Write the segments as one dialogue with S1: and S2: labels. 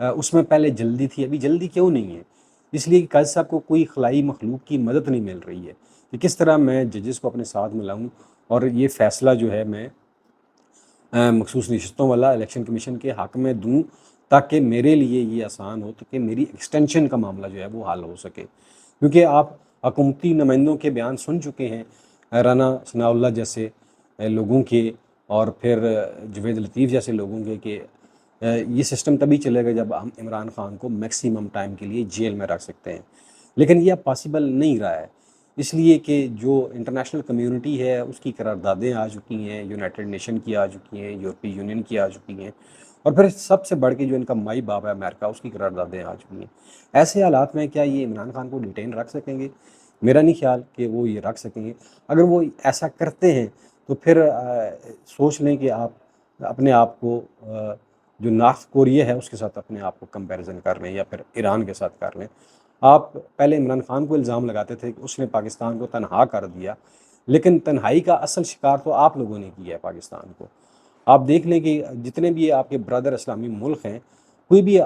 S1: اس میں پہلے جلدی تھی، ابھی جلدی کیوں نہیں ہے؟ اس لیے کہ قاضی صاحب کو کوئی خلائی مخلوق کی مدد نہیں مل رہی ہے کہ کس طرح میں ججز کو اپنے ساتھ ملاؤں اور یہ فیصلہ جو ہے میں مخصوص نشستوں والا الیکشن کمیشن کے حق میں دوں، تاکہ میرے لیے یہ آسان ہو، تاکہ میری ایکسٹینشن کا معاملہ جو ہے وہ حل ہو سکے۔ کیونکہ آپ حکومتی نمائندوں کے بیان سن چکے ہیں، رانا ثناء اللہ جیسے لوگوں کے، اور پھر جوید لطیف جیسے لوگوں کے، کہ یہ سسٹم تبھی چلے گا جب ہم عمران خان کو میکسیمم ٹائم کے لیے جیل میں رکھ سکتے ہیں، لیکن یہ اب پاسبل نہیں رہا ہے، اس لیے کہ جو انٹرنیشنل کمیونٹی ہے اس کی قراردادیں آ چکی ہیں، یونائٹڈ نیشن کی آ چکی ہیں، یورپی یونین کی آ چکی ہیں، اور پھر سب سے بڑھ کے جو ان کا مائی باپ ہے امریکہ، اس کی قراردادیں آ چکی ہیں۔ ایسے حالات میں کیا یہ عمران خان کو ڈیٹین رکھ سکیں گے؟ میرا نہیں خیال کہ وہ یہ رکھ سکیں گے۔ اگر وہ ایسا کرتے ہیں تو پھر سوچ لیں کہ آپ اپنے آپ کو جو نارتھ کوریا ہے اس کے ساتھ اپنے آپ کو کمپیریزن کر لیں، یا پھر ایران کے ساتھ کر لیں۔ آپ پہلے عمران خان کو الزام لگاتے تھے کہ اس نے پاکستان کو تنہا کر دیا، لیکن تنہائی کا اصل شکار تو آپ لوگوں نے کیا ہے پاکستان کو۔ آپ دیکھ لیں کہ جتنے بھی آپ کے برادر اسلامی ملک ہیں، کوئی بھی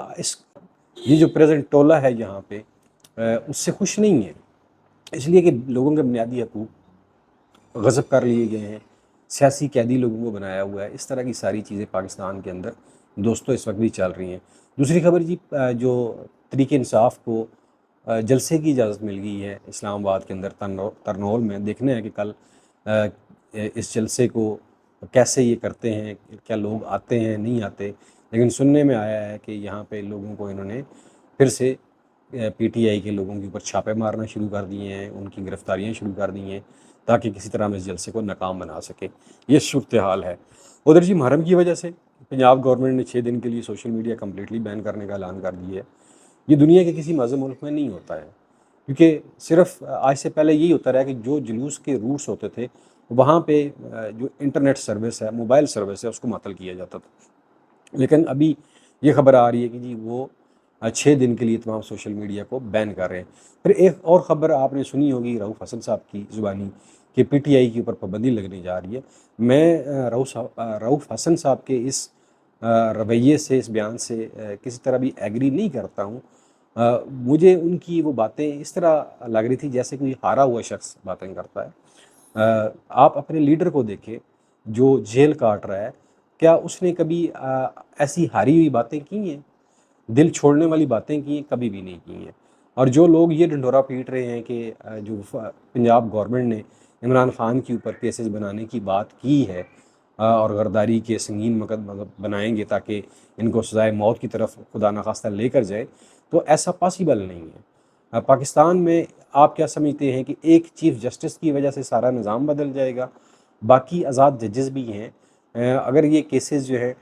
S1: یہ جو پریزنٹ ٹولہ ہے یہاں پہ اس سے خوش نہیں ہے، اس لیے کہ لوگوں کے بنیادی حقوق غصب کر لیے گئے ہیں، سیاسی قیدی لوگوں کو بنایا ہوا ہے، اس طرح کی ساری چیزیں پاکستان کے اندر دوستوں اس وقت بھی چل رہی ہیں۔ دوسری خبر جی، جو تحریک انصاف کو جلسے کی اجازت مل گئی ہے اسلام آباد کے اندر ترنول میں، دیکھنا ہے کہ کل اس جلسے کو کیسے یہ کرتے ہیں، کیا لوگ آتے ہیں نہیں آتے، لیکن سننے میں آیا ہے کہ یہاں پہ لوگوں کو انہوں نے پھر سے پی ٹی آئی کے لوگوں کے اوپر چھاپے مارنا شروع کر دیے ہیں، ان کی گرفتاریاں شروع کر دی ہیں، تاکہ کسی طرح ہم اس جلسے کو ناکام بنا سکے۔ یہ صورتحال ہے۔ ادھر جی محرم کی وجہ سے پنجاب گورنمنٹ نے 6 دن کے لیے سوشل میڈیا کمپلیٹلی بین کرنے کا اعلان کر دیا ہے۔ یہ دنیا کے کسی معظم ملک میں نہیں ہوتا ہے، کیونکہ صرف آج سے پہلے یہی ہوتا رہا کہ جو جلوس کے روٹس ہوتے تھے وہاں پہ جو انٹرنیٹ سروس ہے، موبائل سروس ہے، اس کو معطل کیا جاتا تھا، لیکن ابھی یہ خبر آ رہی ہے کہ جی وہ 6 دن کے لیے تمام سوشل میڈیا کو بین کر رہے ہیں۔ پھر ایک اور خبر آپ نے سنی ہوگی رؤوف حسن صاحب کی زبانی، کہ پی ٹی آئی کے اوپر پابندی لگنے جا رہی ہے۔ میں رؤوف حسن صاحب کے اس رویے سے، اس بیان سے کسی طرح بھی ایگری نہیں کرتا ہوں۔ مجھے ان کی وہ باتیں اس طرح لگ رہی تھی جیسے کوئی ہارا ہوا شخص باتیں کرتا ہے۔ آپ اپنے لیڈر کو دیکھیں جو جیل کاٹ رہا ہے، کیا اس نے کبھی ایسی ہاری ہوئی باتیں کی ہیں؟ دل چھوڑنے والی باتیں کی ہیں؟ کبھی بھی نہیں کی ہیں۔ اور جو لوگ یہ ڈنڈورا پیٹ رہے ہیں کہ جو پنجاب گورنمنٹ نے عمران خان کے اوپر کیسز بنانے کی بات کی ہے اور غداری کے سنگین مقدمہ بنائیں گے تاکہ ان کو سزائے موت کی طرف خدا نخواستہ لے کر جائے، تو ایسا پاسبل نہیں ہے۔ پاکستان میں آپ کیا سمجھتے ہیں کہ ایک چیف جسٹس کی وجہ سے سارا نظام بدل جائے گا؟ باقی آزاد ججز بھی ہیں، اگر یہ کیسز جو ہے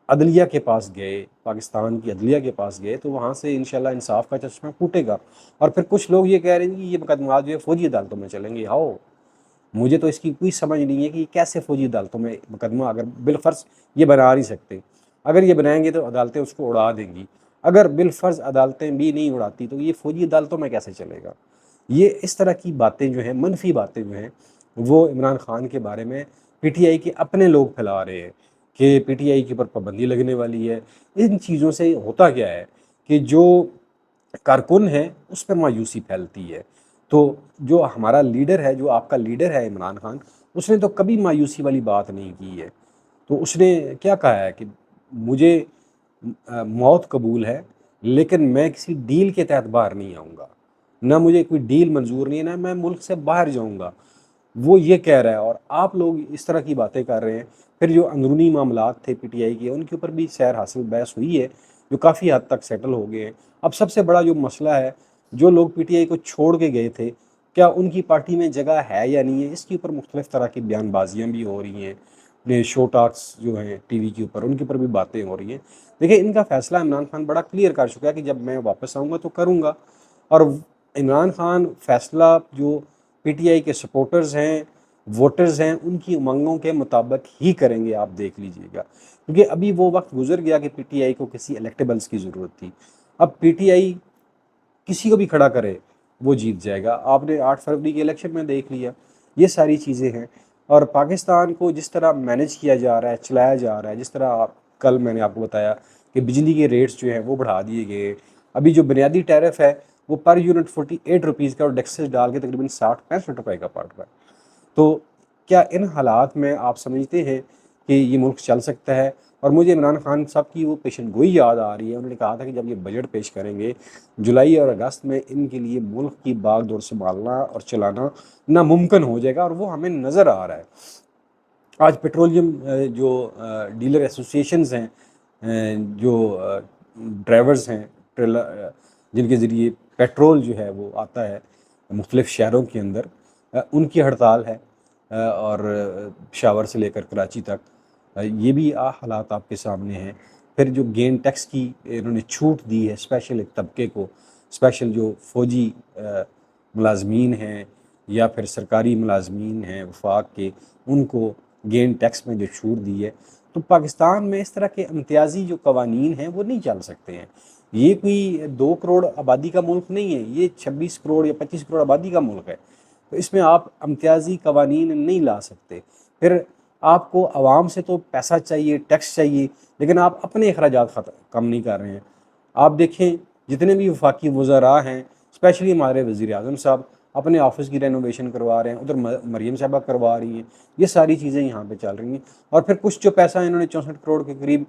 S1: عدلیہ کے پاس گئے، پاکستان کی عدلیہ کے پاس گئے، تو وہاں سے انشاءاللہ انصاف کا چشمہ پھوٹے گا۔ اور پھر کچھ لوگ یہ کہہ رہے ہیں کہ یہ مقدمات جو ہے فوجی عدالتوں میں چلیں گے۔ مجھے تو اس کی کوئی سمجھ نہیں ہے کہ یہ کیسے فوجی عدالتوں میں مقدمہ، اگر بالفرض یہ بنا نہیں سکتے، اگر یہ بنائیں گے تو عدالتیں اس کو اڑا دیں گی، اگر بالفرض عدالتیں بھی نہیں اڑاتی تو یہ فوجی عدالتوں میں کیسے چلے گا؟ یہ اس طرح کی باتیں جو ہیں، منفی باتیں جو ہیں، وہ عمران خان کے بارے میں پی ٹی آئی کے اپنے لوگ پھیلا رہے ہیں کہ پی ٹی آئی کے اوپر پابندی لگنے والی ہے۔ ان چیزوں سے ہوتا کیا ہے کہ جو کارکن ہے اس پہ مایوسی پھیلتی ہے۔ تو جو ہمارا لیڈر ہے، جو آپ کا لیڈر ہے عمران خان، اس نے تو کبھی مایوسی والی بات نہیں کی ہے۔ تو اس نے کیا کہا ہے کہ مجھے موت قبول ہے لیکن میں کسی ڈیل کے تحت باہر نہیں آؤں گا، نہ مجھے کوئی ڈیل منظور نہیں ہے، نہ میں ملک سے باہر جاؤں گا، وہ یہ کہہ رہا ہے۔ اور آپ لوگ اس طرح کی باتیں کر رہے ہیں۔ پھر جو اندرونی معاملات تھے پی ٹی آئی کے، ان کے اوپر بھی سیر حاصل بحث ہوئی ہے جو کافی حد تک سیٹل ہو گئے ہیں۔ اب سب سے بڑا جو مسئلہ ہے، جو لوگ پی ٹی آئی کو چھوڑ کے گئے تھے، کیا ان کی پارٹی میں جگہ ہے یا نہیں ہے؟ اس کے اوپر مختلف طرح کی بیان بازیاں بھی ہو رہی ہیں، شو ٹاکس جو ہیں ٹی وی کے اوپر، ان کے اوپر بھی باتیں ہو رہی ہیں۔ دیکھیں، ان کا فیصلہ عمران خان بڑا کلیئر کر چکا ہے کہ جب میں واپس آؤں گا تو کروں گا، اور عمران خان فیصلہ جو پی ٹی آئی کے سپورٹرز ہیں، ووٹرز ہیں، ان کی امنگوں کے مطابق ہی کریں گے، آپ دیکھ لیجئے گا۔ کیونکہ ابھی وہ وقت گزر گیا کہ پی ٹی آئی کو کسی الیکٹیبلز کی ضرورت تھی۔ اب پی ٹی آئی کسی کو بھی کھڑا کرے وہ جیت جائے گا۔ آپ نے 8 فروری کے الیکشن میں دیکھ لیا، یہ ساری چیزیں ہیں۔ اور پاکستان کو جس طرح مینج کیا جا رہا ہے، چلایا جا رہا ہے، جس طرح کل میں نے آپ کو بتایا کہ بجلی کے ریٹس جو ہیں وہ بڑھا دیے گئے. ابھی جو بنیادی ٹیرف ہے وہ پر یونٹ 48 روپیز کا اور ڈیکسس ڈال کے تقریباً 60-65 روپے کا پڑ رہا ہے. تو کیا ان حالات میں آپ سمجھتے ہیں کہ یہ ملک چل سکتا ہے؟ اور مجھے عمران خان صاحب کی وہ پیشن گوئی یاد آ رہی ہے. انہوں نے کہا تھا کہ جب یہ بجٹ پیش کریں گے جولائی اور اگست میں، ان کے لیے ملک کی باغ دور سنبھالنا اور چلانا ناممکن ہو جائے گا، اور وہ ہمیں نظر آ رہا ہے. آج پیٹرولیم جو ڈیلر ایسوسیشنز ہیں، جو ڈرائیورز ہیں ٹریلر جن کے ذریعے پیٹرول جو ہے وہ آتا ہے مختلف شہروں کے اندر، ان کی ہڑتال ہے، اور پشاور سے لے کر کراچی تک. یہ بھی حالات آپ کے سامنے ہیں. پھر جو گین ٹیکس کی انہوں نے چھوٹ دی ہے اسپیشل ایک طبقے کو، اسپیشل جو فوجی ملازمین ہیں یا پھر سرکاری ملازمین ہیں وفاق کے، ان کو گین ٹیکس میں جو چھوٹ دی ہے. تو پاکستان میں اس طرح کے امتیازی جو قوانین ہیں وہ نہیں چل سکتے ہیں. یہ کوئی 2 کروڑ آبادی کا ملک نہیں ہے، یہ 26 کروڑ یا 25 کروڑ آبادی کا ملک ہے. تو اس میں آپ امتیازی قوانین نہیں لا سکتے. پھر آپ کو عوام سے تو پیسہ چاہیے، ٹیکس چاہیے، لیکن آپ اپنے اخراجات کم نہیں کر رہے ہیں. آپ دیکھیں جتنے بھی وفاقی وزراء ہیں، اسپیشلی ہمارے وزیر اعظم صاحب اپنے آفس کی رینوویشن کروا رہے ہیں، ادھر مریم صاحبہ کروا رہی ہیں. یہ ساری چیزیں یہاں پہ چل رہی ہیں. اور پھر کچھ جو پیسہ انہوں نے 64 کروڑ کے قریب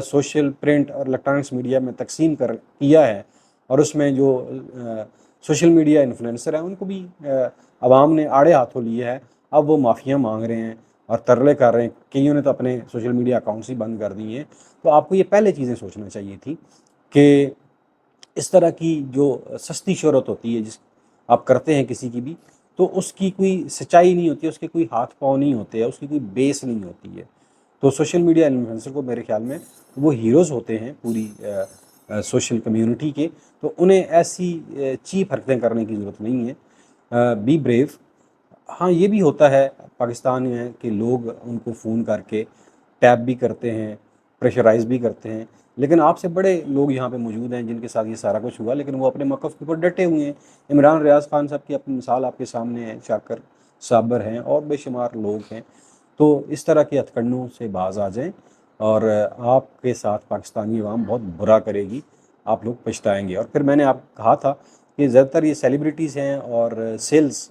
S1: سوشل، پرنٹ اور الیکٹرانکس میڈیا میں تقسیم کیا ہے، اور اس میں جو سوشل میڈیا انفلوئنسر ہیں ان کو بھی عوام نے آڑے ہاتھوں لیا ہے. اب وہ معافیاں مانگ رہے ہیں اور ترلے کر رہے ہیں. کئیوں نے تو اپنے سوشل میڈیا اکاؤنٹس ہی بند کر دیے ہیں. تو آپ کو یہ پہلے چیزیں سوچنا چاہیے تھی کہ اس طرح کی جو سستی شہرت ہوتی ہے جس آپ کرتے ہیں کسی کی بھی، تو اس کی کوئی سچائی نہیں ہوتی ہے، اس کے کوئی ہاتھ پاؤں نہیں ہوتے ہیں، اس کی کوئی بیس نہیں ہوتی ہے. تو سوشل میڈیا انفلوئنسر کو میرے خیال میں وہ ہیروز ہوتے ہیں پوری سوشل کمیونٹی کے. تو انہیں ایسی چیپ حرکتیں کرنے کی ضرورت نہیں ہے. Be brave. ہاں یہ بھی ہوتا ہے پاکستان میں کہ لوگ ان کو فون کر کے ٹیپ بھی کرتے ہیں، پریشرائز بھی کرتے ہیں، لیکن آپ سے بڑے لوگ یہاں پہ موجود ہیں جن کے ساتھ یہ سارا کچھ ہوا، لیکن وہ اپنے موقف کے اوپر ڈٹے ہوئے ہیں. عمران ریاض خان صاحب کی اپنی مثال آپ کے سامنے ہے، شاکر صابر ہیں اور بے شمار لوگ ہیں. تو اس طرح کے ہتھ کنڈوں سے باز آ جائیں، اور آپ کے ساتھ پاکستانی عوام بہت برا کرے گی، آپ لوگ پچھتائیں گے. اور پھر میں نے آپ کہا تھا کہ زیادہ تر یہ سیلیبریٹیز ہیں اور سیلز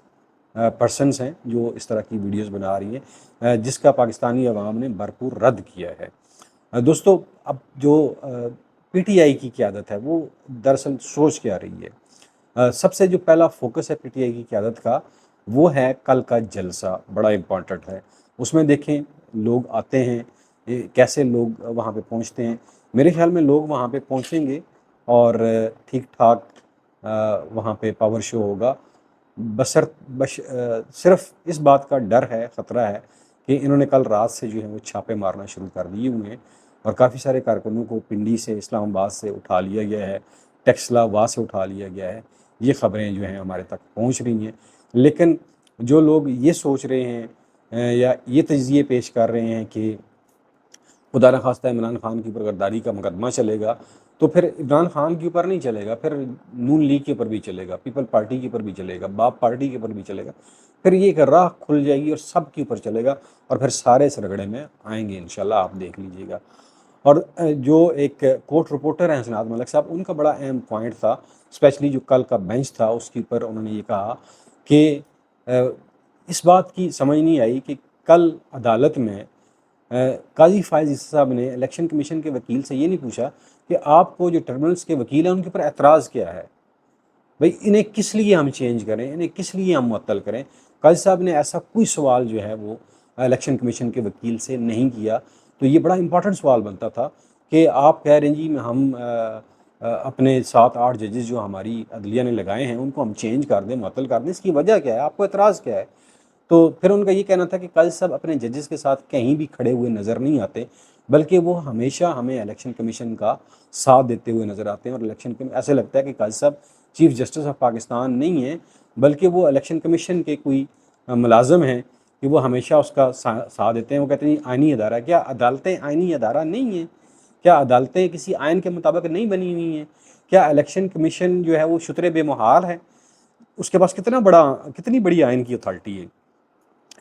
S1: پرسنس ہیں جو اس طرح کی ویڈیوز بنا رہی ہیں، جس کا پاکستانی عوام نے بھرپور رد کیا ہے. دوستو، اب جو پی ٹی آئی کی قیادت ہے وہ دراصل سوچ کیا رہی ہے؟ سب سے جو پہلا فوکس ہے پی ٹی آئی کی قیادت کا وہ ہے کل کا جلسہ، بڑا امپورٹنٹ ہے. اس میں دیکھیں لوگ آتے ہیں، کیسے لوگ وہاں پہ پہنچتے ہیں. میرے خیال میں لوگ وہاں پہ پہنچیں گے اور ٹھیک ٹھاک وہاں پہ پاور شو ہوگا. صرف اس بات کا ڈر ہے، خطرہ ہے کہ انہوں نے کل رات سے جو ہے وہ چھاپے مارنا شروع کر دیے ہوئے ہیں، اور کافی سارے کارکنوں کو پنڈی سے، اسلام آباد سے اٹھا لیا گیا ہے، ٹیکسلا وا سے اٹھا لیا گیا ہے. یہ خبریں جو ہیں ہمارے تک پہنچ رہی ہیں. لیکن جو لوگ یہ سوچ رہے ہیں یا یہ تجزیے پیش کر رہے ہیں کہ خدا نخواستہ عمران خان کی اوپر غداری کا مقدمہ چلے گا، تو پھر عمران خان کے اوپر نہیں چلے گا، پھر نون لیگ کے اوپر بھی چلے گا، پیپل پارٹی کے اوپر بھی چلے گا، باپ پارٹی کے اوپر بھی چلے گا. پھر یہ ایک راہ کھل جائے گی اور سب کے اوپر چلے گا، اور پھر سارے سرگڑے میں آئیں گے انشاءاللہ. آپ دیکھ لیجئے گا. اور جو ایک کورٹ رپورٹر ہیں حسنات ملک صاحب، ان کا بڑا اہم پوائنٹ تھا، اسپیشلی جو کل کا بینچ تھا اس کے اوپر انہوں نے یہ کہا کہ اس بات کی سمجھ نہیں آئی کہ کل عدالت میں قاضی فائز عیسی صاحب نے الیکشن کمیشن کے وکیل سے یہ نہیں پوچھا کہ آپ کو جو ٹربیونلز کے وکیل ہیں ان کے اوپر اعتراض کیا ہے، بھئی انہیں کس لیے ہم چینج کریں، انہیں کس لیے ہم معطل کریں. قاضی صاحب نے ایسا کوئی سوال جو ہے وہ الیکشن کمیشن کے وکیل سے نہیں کیا. تو یہ بڑا امپورٹنٹ سوال بنتا تھا کہ آپ کہہ رہے ہیں جی ہم اپنے 7-8 ججز جو ہماری عدلیہ نے لگائے ہیں ان کو ہم چینج کر دیں، معطل کر دیں، اس کی وجہ کیا ہے، آپ کو اعتراض کیا ہے؟ تو پھر ان کا یہ کہنا تھا کہ قاضی صاحب اپنے ججز کے ساتھ کہیں بھی کھڑے ہوئے نظر نہیں آتے، بلکہ وہ ہمیشہ ہمیں الیکشن کمیشن کا ساتھ دیتے ہوئے نظر آتے ہیں. اور ایسے لگتا ہے کہ قاضی صاحب چیف جسٹس آف پاکستان نہیں ہیں، بلکہ وہ الیکشن کمیشن کے کوئی ملازم ہیں کہ وہ ہمیشہ اس کا ساتھ دیتے ہیں. وہ کہتے ہیں آئینی ادارہ. کیا عدالتیں آئینی ادارہ نہیں ہیں؟ کیا عدالتیں کسی آئین کے مطابق نہیں بنی ہوئی ہیں؟ کیا الیکشن کمیشن جو ہے وہ شتر بے محال ہے؟ اس کے پاس کتنی بڑی آئین کی اتھارٹی ہے.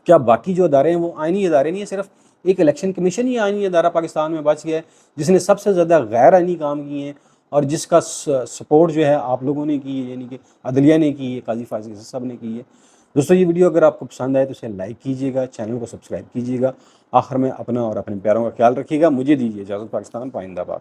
S1: کیا باقی جو ادارے ہیں وہ آئینی ادارے نہیں ہیں؟ صرف ایک الیکشن کمیشن ہی آئینی ادارہ پاکستان میں بچ گیا ہے جس نے سب سے زیادہ غیر آئینی کام کیے ہیں، اور جس کا سپورٹ جو ہے آپ لوگوں نے کی ہے، یعنی کہ عدلیہ نے کی ہے، قاضی فاضل صاحب نے کی ہے۔ دوستو یہ ویڈیو اگر آپ کو پسند آئے تو اسے لائک کیجیے گا، چینل کو سبسکرائب کیجیے گا۔ آخر میں اپنا اور اپنے پیاروں کا خیال رکھیے گا۔ مجھے دیجیے اجازت۔ پاکستان پائندہ باد۔